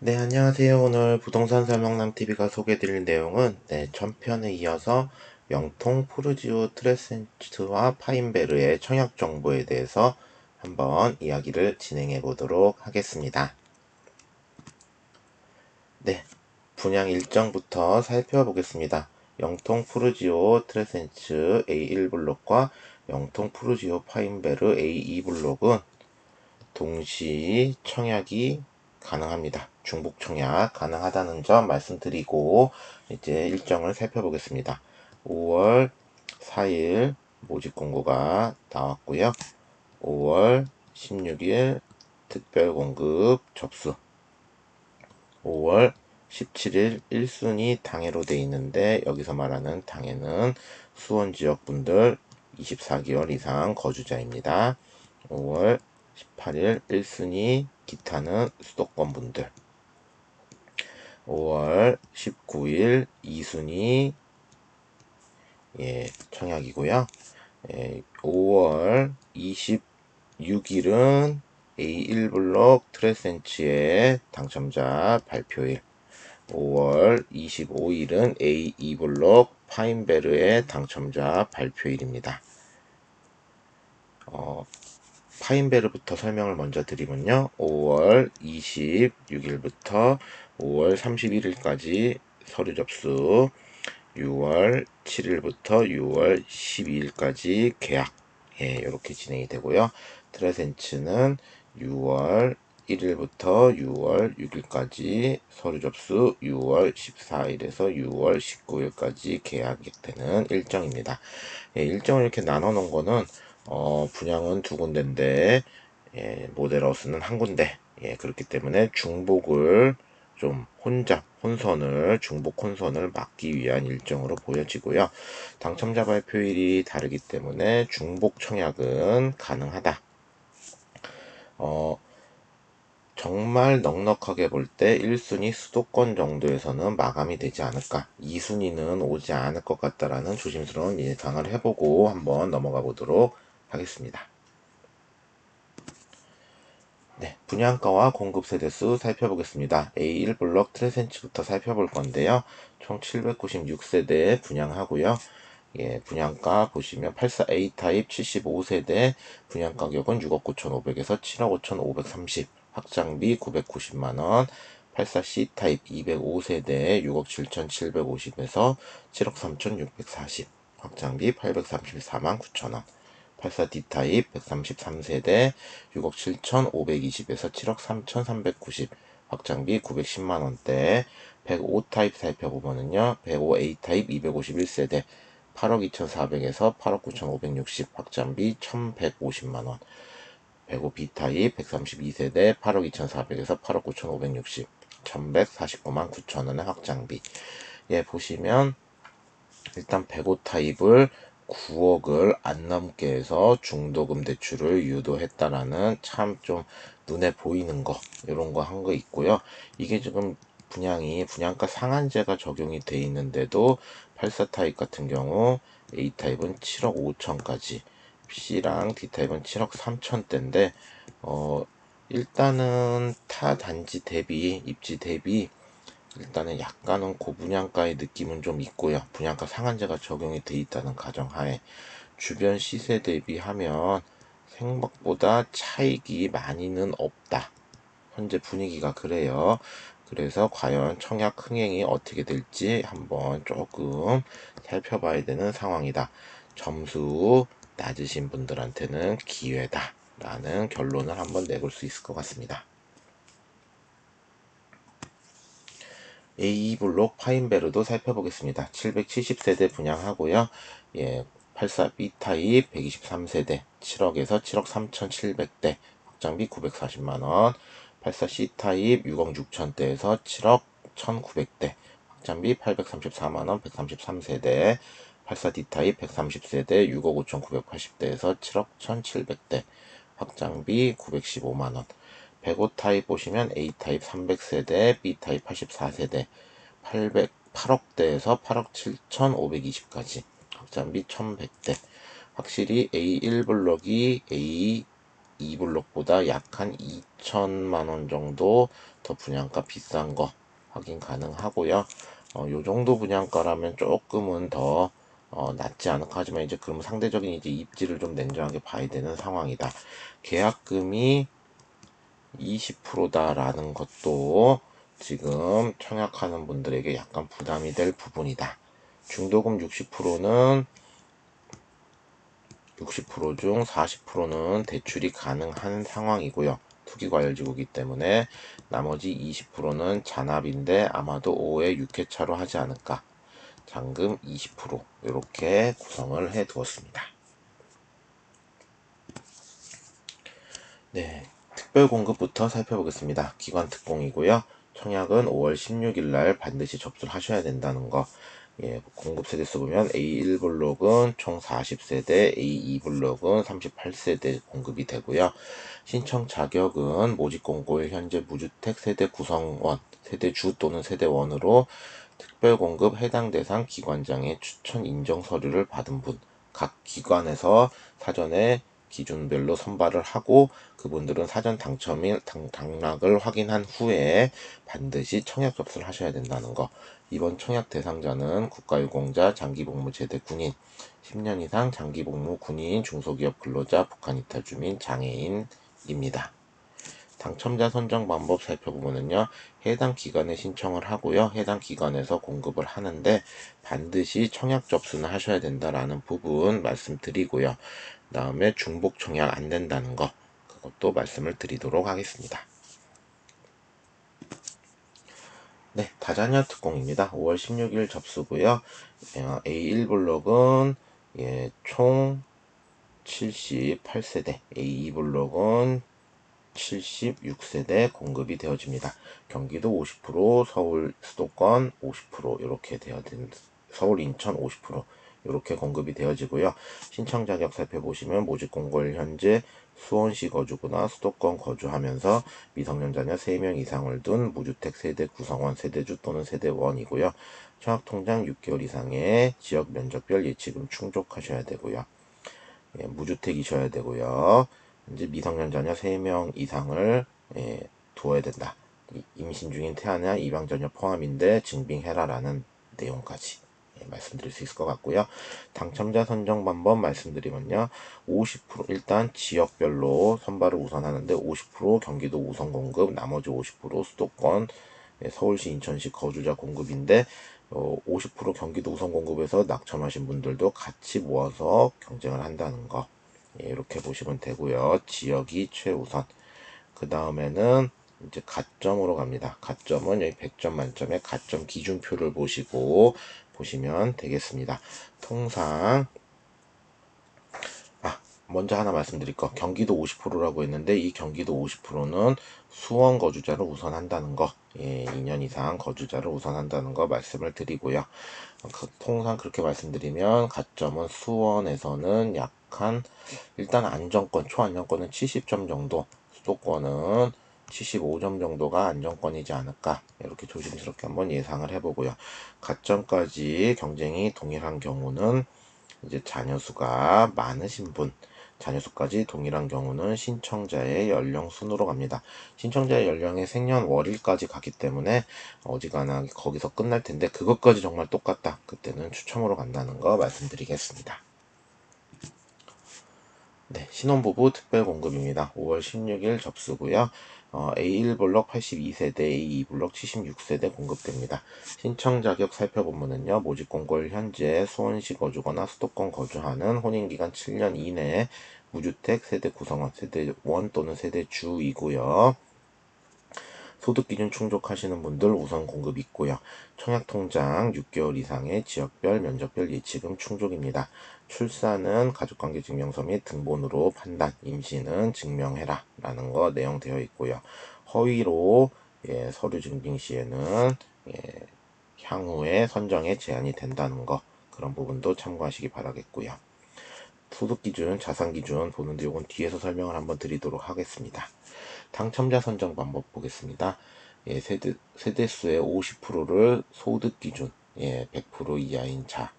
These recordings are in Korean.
네, 안녕하세요. 오늘 부동산 설명남TV가 소개해드릴 내용은 1000편에 이어서 영통 푸르지오 트레센트와 파인베르의 청약 정보에 대해서 한번 이야기를 진행해 보도록 하겠습니다. 네, 분양 일정부터 살펴보겠습니다. 영통 푸르지오 트레센츠 A1블록과 영통 푸르지오 파인베르 A2블록은 동시 청약이 가능합니다. 중복 청약 가능하다는 점 말씀드리고 이제 일정을 살펴보겠습니다. 5월 4일 모집 공고가 나왔고요. 5월 16일 특별 공급 접수, 5월 17일 1순위 당해로 돼 있는데 여기서 말하는 당해는 수원 지역 분들 24개월 이상 거주자입니다. 5월 18일 1순위 기타는 수도권 분들, 5월 19일 2순위 청약이고요. 5월 26일은 A1블록 트레센치의 당첨자 발표일, 5월 25일은 A2블록 파인베르의 당첨자 발표일입니다. 파인베르부터 설명을 먼저 드리면요. 5월 26일부터 5월 31일까지 서류 접수, 6월 7일부터 6월 12일까지 계약, 이렇게 진행이 되고요. 트레센츠는 6월 1일부터 6월 6일까지 서류 접수, 6월 14일에서 6월 19일까지 계약되는 일정입니다. 일정을 이렇게 나눠 놓은 거는 분양은 두 군데인데 모델하우스는 한 군데, 그렇기 때문에 중복을 좀 중복 혼선을 막기 위한 일정으로 보여지고요. 당첨자 발표일이 다르기 때문에 중복 청약은 가능하다. 정말 넉넉하게 볼 때 1순위 수도권 정도에서는 마감이 되지 않을까, 2순위는 오지 않을 것 같다라는 조심스러운 예상을 해보고 한번 넘어가 보도록 하겠습니다. 네, 분양가와 공급 세대수 살펴보겠습니다. A1블록 트레센치부터 살펴볼 건데요. 총 796세대 분양하고요. 분양가 보시면 84A 타입 75세대 분양가격은 6억 9,500에서 7억 5,530, 확장비 990만원, 84C 타입 205세대 6억 7,750에서 7억 3,640, 확장비 834만 9천원, 84D 타입 133세대 6억 7,520에서 7억 3,390, 확장비 910만원대, 105 타입 살펴보면요. 105A 타입 251세대 8억 2,400에서 8억 9,560, 확장비 1,150만원, 105B 타입 132세대 8억 2,400에서 8억 9,560, 1,149만 9천원의 확장비. 보시면 일단 105 타입을 9억을 안 넘게 해서 중도금 대출을 유도했다라는 참 좀 눈에 보이는 거, 이런 거 한 거 있고요. 이게 지금 분양가 상한제가 적용이 돼 있는데도 84 타입 같은 경우 A 타입은 7억 5천까지, C랑 D 타입은 7억 3천대인데 일단은 타 단지 대비, 입지 대비 일단은 약간은 고분양가의 느낌은 좀 있고요. 분양가 상한제가 적용이 돼 있다는 가정하에 주변 시세 대비하면 생각보다 차익이 많이는 없다. 현재 분위기가 그래요. 그래서 과연 청약 흥행이 어떻게 될지 한번 조금 살펴봐야 되는 상황이다. 점수 낮으신 분들한테는 기회다 라는 결론을 한번 내볼 수 있을 것 같습니다. A2블록 파인베르도 살펴보겠습니다. 770세대 분양하고요. 84B 타입 123세대 7억에서 7억 3,700대, 확장비 940만원, 84C 타입 6억 6천대에서 7억 1,900대, 확장비 834만원 133세대, 84D 타입 130세대 6억 5,980대에서 7억 1,700대, 확장비 915만원, 105 타입 보시면 A 타입 300세대, B 타입 84세대, 8억대에서 8억 7,520까지, 확장비 1,100대. 확실히 A1블록이 A2블록보다 약 한 2천만원 정도 더 분양가 비싼 거 확인 가능하고요. 요 정도 분양가라면 조금은 더 낫지 않을까 하지만 이제 그럼 상대적인 이제 입지를 좀 냉정하게 봐야 되는 상황이다. 계약금이 20%다라는 것도 지금 청약하는 분들에게 약간 부담이 될 부분이다. 중도금 60%는 60%중 40%는 대출이 가능한 상황이고요. 투기과열지구이기 때문에 나머지 20%는 잔압인데 아마도 5회 6회 차로 하지 않을까. 잔금 20% 이렇게 구성을 해 두었습니다. 네, 특별 공급부터 살펴보겠습니다. 기관 특공이고요. 청약은 5월 16일 날 반드시 접수를 하셔야 된다는 거. 예, 공급 세대수 보면 A1블록은 총 40세대, A2블록은 38세대 공급이 되고요. 신청 자격은 모집 공고일 현재 무주택 세대 구성원, 세대주 또는 세대원으로 특별 공급 해당 대상 기관장의 추천 인정 서류를 받은 분, 각 기관에서 사전에 기준별로 선발을 하고 그분들은 사전 당락을 확인한 후에 반드시 청약 접수를 하셔야 된다는 거. 이번 청약 대상자는 국가유공자, 장기복무제대 군인, 10년 이상 장기복무 군인, 중소기업 근로자, 북한 이탈 주민, 장애인입니다. 당첨자 선정 방법 살펴보면요. 해당 기관에 신청을 하고요. 해당 기관에서 공급을 하는데 반드시 청약 접수는 하셔야 된다라는 부분 말씀드리고요. 다음에 중복 청약 안 된다는 거 그것도 말씀을 드리도록 하겠습니다. 네, 다자녀 특공입니다. 5월 16일 접수고요. A1블록은 총 78세대, A2블록은 76세대 공급이 되어집니다. 경기도 50%, 서울 수도권 50% 이렇게 되어진 서울 인천 50% 이렇게 공급이 되어지고요. 신청 자격 살펴보시면 모집 공고일 현재 수원시 거주구나 수도권 거주하면서 미성년 자녀 3명 이상을 둔 무주택 세대 구성원 세대주 또는 세대원이고요. 청약통장 6개월 이상의 지역 면적별 예치금 충족하셔야 되고요. 예, 무주택이셔야 되고요. 이제 미성년 자녀 3명 이상을 두어야 된다. 임신 중인 태아나 입양 자녀 포함인데 증빙해라라는 내용까지 말씀드릴 수 있을 것 같고요. 당첨자 선정 방법 말씀드리면요. 50% 일단 지역별로 선발을 우선 하는데 50% 경기도 우선 공급, 나머지 50% 수도권, 서울시, 인천시 거주자 공급인데 50% 경기도 우선 공급에서 낙첨하신 분들도 같이 모아서 경쟁을 한다는 거. 이렇게 보시면 되고요. 지역이 최우선. 그 다음에는 이제 가점으로 갑니다. 가점은 여기 100점 만점에 가점 기준표를 보시고 보시면 되겠습니다. 통상 먼저 하나 말씀드릴 거. 경기도 50%라고 했는데 이 경기도 50%는 수원 거주자를 우선한다는 거. 2년 이상 거주자를 우선한다는 거 말씀을 드리고요. 통상 그렇게 말씀드리면 가점은 수원에서는 약한 일단 안정권, 초안정권은 70점 정도, 수도권은 75점 정도가 안정권이지 않을까 이렇게 조심스럽게 한번 예상을 해보고요. 가점까지 경쟁이 동일한 경우는 이제 자녀수가 많으신 분, 자녀수까지 동일한 경우는 신청자의 연령 순으로 갑니다. 신청자의 연령의 생년월일까지 가기 때문에 어지간하게 거기서 끝날 텐데 그것까지 정말 똑같다. 그때는 추첨으로 간다는 거 말씀드리겠습니다. 네, 신혼부부 특별공급입니다. 5월 16일 접수고요. A1블록 82세대, A2블록 76세대 공급됩니다. 신청 자격 살펴보면요. 모집 공고일 현재 수원시 거주거나 수도권 거주하는 혼인기간 7년 이내에 무주택 세대 구성원, 세대원 또는 세대주이고요. 소득기준 충족하시는 분들 우선 공급 있고요. 청약통장 6개월 이상의 지역별, 면적별 예치금 충족입니다. 출산은 가족관계증명서 및 등본으로 판단, 임신은 증명해라 라는 거 내용 되어 있고요. 허위로 서류 증빙 시에는 향후에 선정에 제한이 된다는 거 그런 부분도 참고하시기 바라겠고요. 소득기준, 자산기준 보는데 이건 뒤에서 설명을 한번 드리도록 하겠습니다. 당첨자 선정 방법 보겠습니다. 세대수의 50%를 소득기준 100% 이하인 자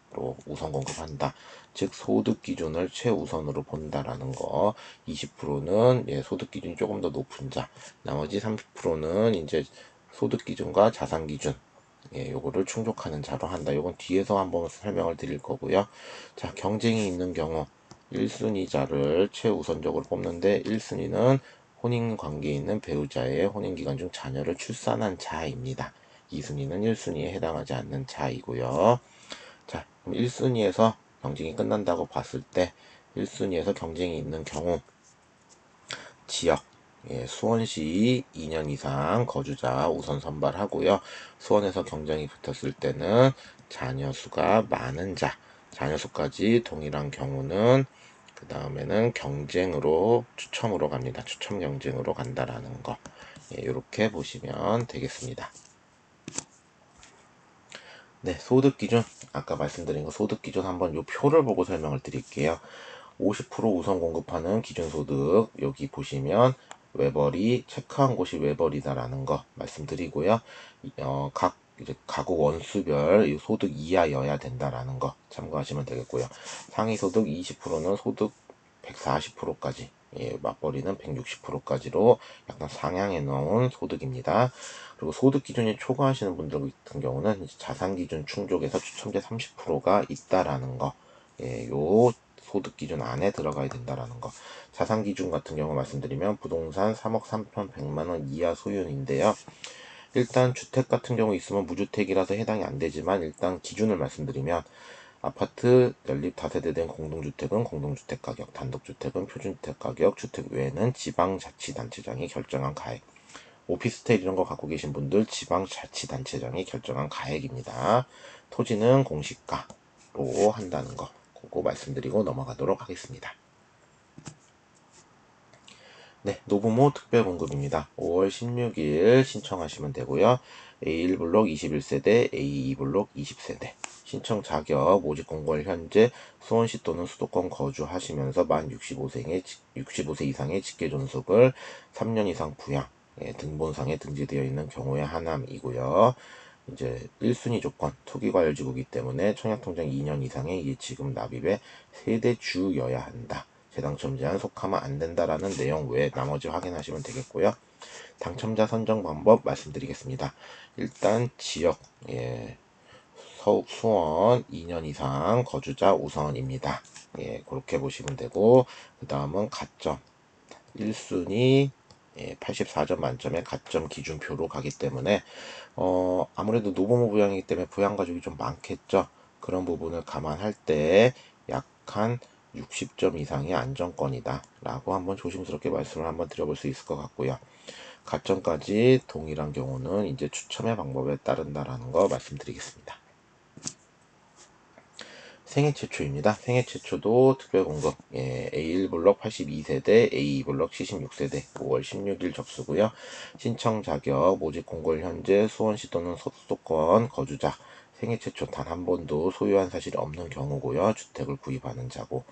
우선 공급한다. 즉 소득 기준을 최우선으로 본다라는 거. 20%는 소득 기준이 조금 더 높은 자, 나머지 30%는 이제 소득 기준과 자산 기준 요거를 충족하는 자로 한다. 요건 뒤에서 한번 설명을 드릴 거고요. 자, 경쟁이 있는 경우 1순위자를 최우선적으로 뽑는데 1순위는 혼인 관계에 있는 배우자의 혼인 기간 중 자녀를 출산한 자입니다. 2순위는 1순위에 해당하지 않는 자이고요. 자, 그럼 1순위에서 경쟁이 끝난다고 봤을 때 1순위에서 경쟁이 있는 경우 지역 수원시 2년 이상 거주자 우선 선발하고요. 수원에서 경쟁이 붙었을 때는 자녀 수가 많은 자, 자녀 수까지 동일한 경우는 그 다음에는 경쟁으로 추첨으로 갑니다. 추첨 경쟁으로 간다라는 거. 이렇게 보시면 되겠습니다. 네, 소득 기준. 아까 말씀드린 거 소득 기준 한번 요 표를 보고 설명을 드릴게요. 50% 우선 공급하는 기준소득 여기 보시면 외벌이 체크한 곳이 외벌이다라는 거 말씀드리고요. 각 이제 가구 원수별 이 소득 이하여야 된다라는 거 참고하시면 되겠고요. 상위 소득 20%는 소득 140%까지 맞벌이는 160%까지로 약간 상향해 놓은 소득입니다. 그리고 소득 기준이 초과하시는 분들 같은 경우는 자산 기준 충족에서 추첨제 30%가 있다라는 거. 요 소득 기준 안에 들어가야 된다라는 거. 자산 기준 같은 경우 말씀드리면 부동산 3억 3,100만 원 이하 소유인데요. 일단 주택 같은 경우 있으면 무주택이라서 해당이 안 되지만 일단 기준을 말씀드리면 아파트 연립 다세대된 공동주택은 공동주택 가격, 단독주택은 표준주택 가격, 주택 외에는 지방자치단체장이 결정한 가액. 오피스텔 이런 거 갖고 계신 분들 지방자치단체장이 결정한 가액입니다. 토지는 공시가로 한다는 거. 그거 말씀드리고 넘어가도록 하겠습니다. 네, 노부모 특별공급입니다. 5월 16일 신청하시면 되고요. A1블록 21세대, A2블록 20세대. 신청 자격, 모집 공고일 현재 수원시 또는 수도권 거주하시면서 만 65세 이상의 직계존속을 3년 이상 부양, 등본상에 등재되어 있는 경우의 하남이고요. 이제 1순위 조건, 투기과열지구이기 때문에 청약통장 2년 이상의 예치금 납입에 세대주여야 한다. 재당첨 제한 속하면 안 된다라는 내용 외에 나머지 확인하시면 되겠고요. 당첨자 선정 방법 말씀드리겠습니다. 일단 지역, 수원 2년 이상 거주자 우선입니다. 그렇게 보시면 되고, 그 다음은 가점. 1순위 84점 만점의 가점 기준표로 가기 때문에 아무래도 노부모 부양이기 때문에 부양 가족이 좀 많겠죠. 그런 부분을 감안할 때 약 한 60점 이상이 안정권이다 라고 한번 조심스럽게 말씀을 한번 드려볼 수 있을 것 같고요. 가점까지 동일한 경우는 이제 추첨의 방법에 따른다라는 거 말씀드리겠습니다. 생애 최초입니다. 생애 최초도 특별공급 A1블록 82세대, A2블록 76세대 5월 16일 접수고요. 신청 자격, 모집 공고일 현재 수원시 또는 수도권 거주자, 생애 최초 단 한 번도 소유한 사실이 없는 경우고요. 주택을 구입하는 자고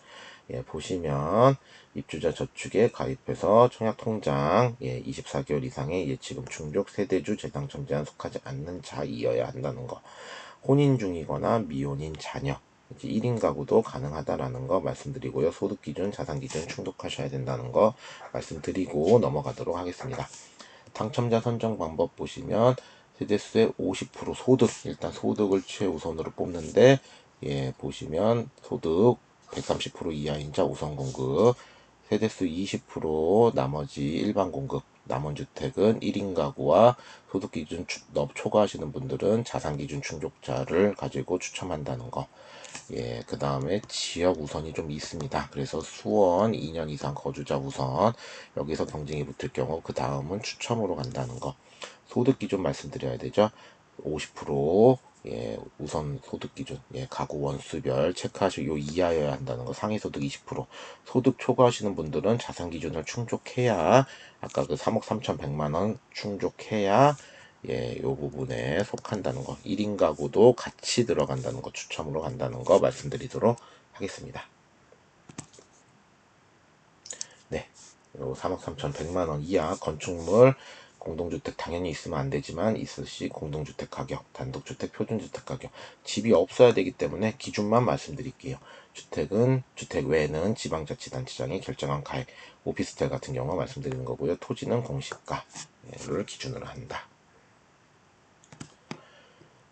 보시면 입주자 저축에 가입해서 청약통장 24개월 이상의 예치금 충족 세대주 재당첨 제한 속하지 않는 자이어야 한다는 거. 혼인 중이거나 미혼인 자녀 1인 가구도 가능하다라는 거 말씀드리고요. 소득 기준, 자산 기준 충족하셔야 된다는 거 말씀드리고 넘어가도록 하겠습니다. 당첨자 선정 방법 보시면 세대수의 50% 소득, 일단 소득을 최우선으로 뽑는데 보시면 소득 130% 이하인 자 우선 공급, 세대수 20% 나머지 일반 공급, 남은 주택은 1인 가구와 소득 기준 초과하시는 분들은 자산 기준 충족자를 가지고 추첨한다는 거. 그 다음에 지역 우선이 좀 있습니다. 그래서 수원 2년 이상 거주자 우선, 여기서 경쟁이 붙을 경우 그 다음은 추첨으로 간다는 거. 소득 기준 말씀드려야 되죠. 50% 우선 소득 기준, 가구 원수별 체크하시고 요 이하여야 한다는 거. 상위 소득 20%. 소득 초과하시는 분들은 자산 기준을 충족해야, 아까 그 3억 3,100만 원 충족해야 요 부분에 속한다는 거. 1인 가구도 같이 들어간다는 거, 추첨으로 간다는 거 말씀드리도록 하겠습니다. 네. 요 3억 3,100만 원 이하 건축물 공동주택 당연히 있으면 안 되지만 있을 시 공동주택 가격, 단독주택, 표준주택 가격, 집이 없어야 되기 때문에 기준만 말씀드릴게요. 주택은 주택 외에는 지방자치단체장이 결정한 가액, 오피스텔 같은 경우 말씀드리는 거고요. 토지는 공시가를 기준으로 한다.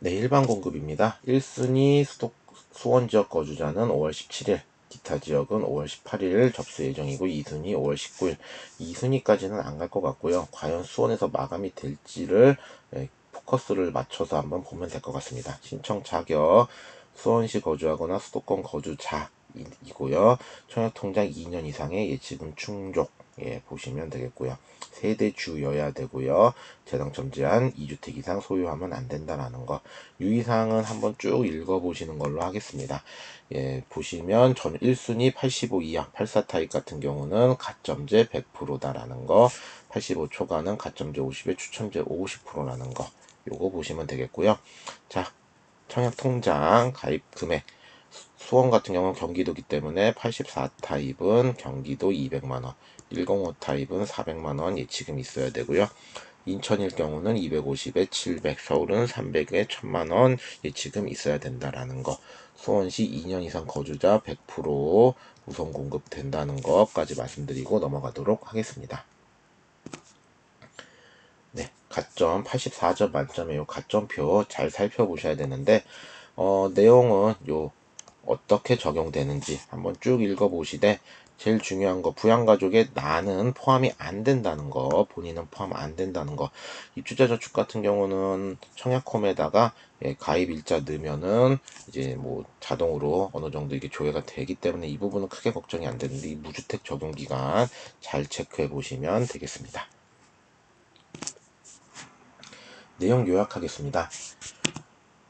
네, 일반 공급입니다. 1순위 수원지역 거주자는 5월 17일, 기타 지역은 5월 18일 접수 예정이고 2순위 5월 19일. 2순위까지는 안 갈 것 같고요. 과연 수원에서 마감이 될지를 포커스를 맞춰서 한번 보면 될 것 같습니다. 신청 자격, 수원시 거주하거나 수도권 거주자이고요. 청약통장 2년 이상의 예치금 충족, 보시면 되겠고요. 세대주여야 되고요. 재당첨 제한 2주택 이상 소유하면 안 된다라는 거. 유의사항은 한번 쭉 읽어보시는 걸로 하겠습니다. 보시면 전 1순위 85 이하 84 타입 같은 경우는 가점제 100%다라는 거, 85 초과는 가점제 50에 추첨제 50%라는 거, 요거 보시면 되겠고요. 자, 청약통장 가입 금액, 수원 같은 경우는 경기도기 때문에 84 타입은 경기도 200만원, 105 타입은 400만원 예치금 있어야 되고요. 인천일 경우는 250에 700, 서울은 300에 1000만원 예치금 있어야 된다라는 거, 수원시 2년 이상 거주자 100% 우선 공급된다는 것까지 말씀드리고 넘어가도록 하겠습니다. 네, 가점 84점 만점에 요 가점표 잘 살펴보셔야 되는데, 내용은 어떻게 적용되는지 한번 쭉 읽어보시되, 제일 중요한 거, 부양가족에 나는 포함이 안 된다는 거, 본인은 포함 안 된다는 거. 입주자 저축 같은 경우는 청약홈에다가 가입 일자 넣으면은 이제 뭐 자동으로 어느 정도 이게 조회가 되기 때문에 이 부분은 크게 걱정이 안 되는데, 이 무주택 적용 기간 잘 체크해 보시면 되겠습니다. 내용 요약하겠습니다.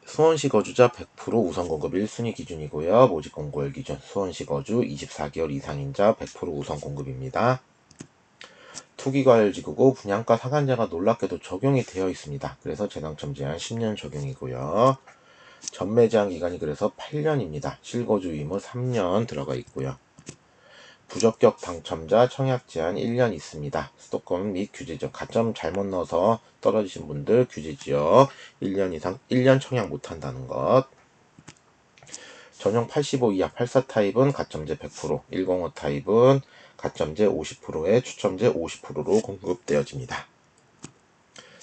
수원시 거주자 100% 우선 공급 1순위 기준이고요. 모집 공고일 기준 수원시 거주 24개월 이상인자 100% 우선 공급입니다. 투기과열지구고 분양가 상한제가 놀랍게도 적용이 되어 있습니다. 그래서 재당첨 제한 10년 적용이고요. 전매 제한 기간이 그래서 8년입니다. 실거주 의무 3년 들어가 있고요. 부적격 당첨자 청약 제한 1년 있습니다. 수도권 및 규제지역 가점 잘못 넣어서 떨어지신 분들 규제지역 1년 이상 1년 청약 못한다는 것. 전용 85 이하 84 타입은 가점제 100%, 105 타입은 가점제 50%에 추첨제 50%로 공급되어집니다.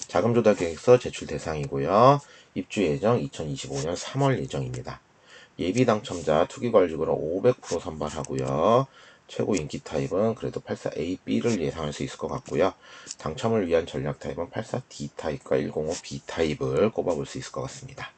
자금조달계획서 제출 대상이고요. 입주 예정 2025년 3월 예정입니다. 예비 당첨자 투기과열지구로 500% 선발하고요. 최고 인기 타입은 그래도 84A, B를 예상할 수 있을 것 같고요. 당첨을 위한 전략 타입은 84D 타입과 105B 타입을 꼽아볼 수 있을 것 같습니다.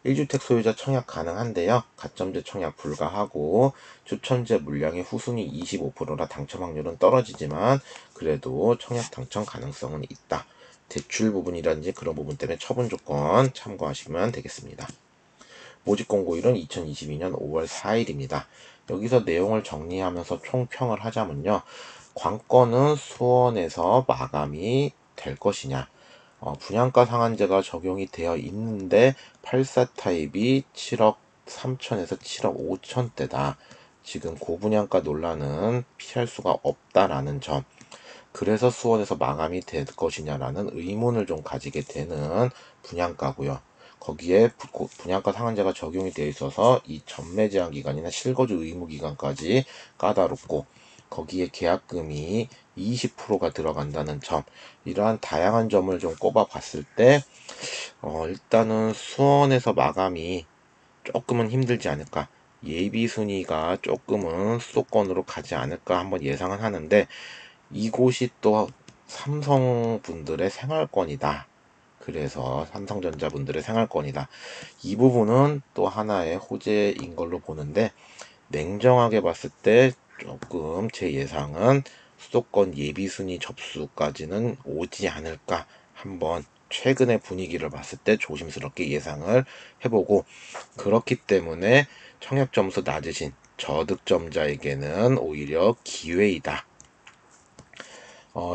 1주택 소유자 청약 가능한데요. 가점제 청약 불가하고 추첨제 물량의 후순위 25%라 당첨 확률은 떨어지지만 그래도 청약 당첨 가능성은 있다. 대출 부분이라든지 그런 부분 때문에 처분 조건 참고하시면 되겠습니다. 모집 공고일은 2022년 5월 4일입니다. 여기서 내용을 정리하면서 총평을 하자면요. 관건은 수원에서 마감이 될 것이냐. 분양가 상한제가 적용이 되어 있는데 84 타입이 7억 3천에서 7억 5천대다. 지금 고분양가 논란은 피할 수가 없다라는 점. 그래서 수원에서 마감이 될 것이냐라는 의문을 좀 가지게 되는 분양가고요. 거기에 분양가 상한제가 적용이 되어 있어서 이 전매 제한 기간이나 실거주 의무 기간까지 까다롭고 거기에 계약금이 20%가 들어간다는 점, 이러한 다양한 점을 좀 꼽아 봤을 때 일단은 수원에서 마감이 조금은 힘들지 않을까, 예비 순위가 조금은 수도권으로 가지 않을까 한번 예상은 하는데, 이곳이 또 삼성분들의 생활권이다. 그래서 삼성전자분들의 생활권이다. 이 부분은 또 하나의 호재인 걸로 보는데, 냉정하게 봤을 때 조금 제 예상은 수도권 예비순위 접수까지는 오지 않을까, 한번 최근의 분위기를 봤을 때 조심스럽게 예상을 해보고, 그렇기 때문에 청약 점수 낮으신 저득점자에게는 오히려 기회이다.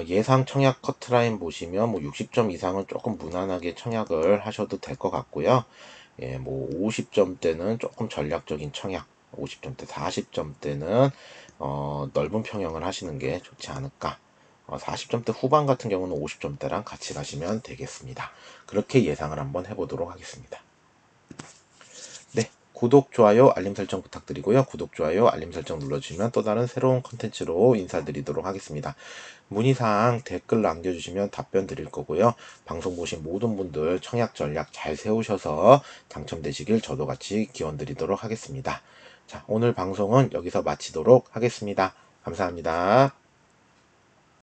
예상 청약 커트라인 보시면 뭐 60점 이상은 조금 무난하게 청약을 하셔도 될 것 같고요. 뭐 50점대는 조금 전략적인 청약, 50점대, 40점대는 넓은 평형을 하시는 게 좋지 않을까. 40점대 후반 같은 경우는 50점대랑 같이 가시면 되겠습니다. 그렇게 예상을 한번 해보도록 하겠습니다. 네, 구독, 좋아요, 알림 설정 부탁드리고요. 구독, 좋아요, 알림 설정 눌러주시면 또 다른 새로운 컨텐츠로 인사드리도록 하겠습니다. 문의사항 댓글 남겨주시면 답변 드릴 거고요. 방송 보신 모든 분들 청약 전략 잘 세우셔서 당첨되시길 저도 같이 기원 드리도록 하겠습니다. 자, 오늘 방송은 여기서 마치도록 하겠습니다. 감사합니다.